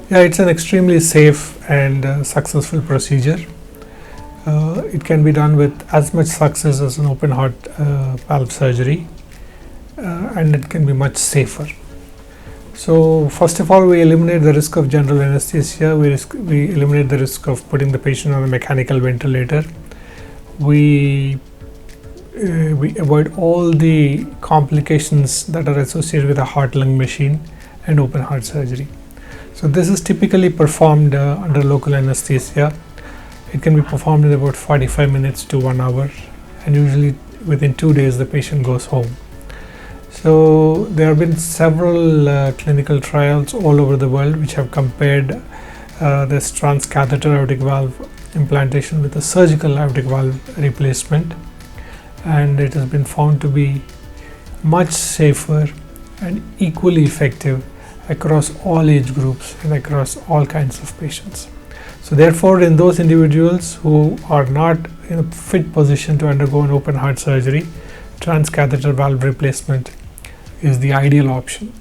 Yeah, it's an extremely safe and successful procedure. It can be done with as much success as an open heart valve surgery, and it can be much safer. So first of all, we eliminate the risk of general anesthesia. We eliminate the risk of putting the patient on a mechanical ventilator. We avoid all the complications that are associated with a heart-lung machine and open heart surgery. So this is typically performed under local anesthesia. It can be performed in about 45 minutes to 1 hour, and usually within 2 days the patient goes home. So there have been several clinical trials all over the world which have compared this transcatheter aortic valve implantation with a surgical aortic valve replacement, and it has been found to be much safer and equally effective across all age groups and across all kinds of patients. So therefore, in those individuals who are not in a fit position to undergo an open heart surgery, transcatheter valve replacement is the ideal option.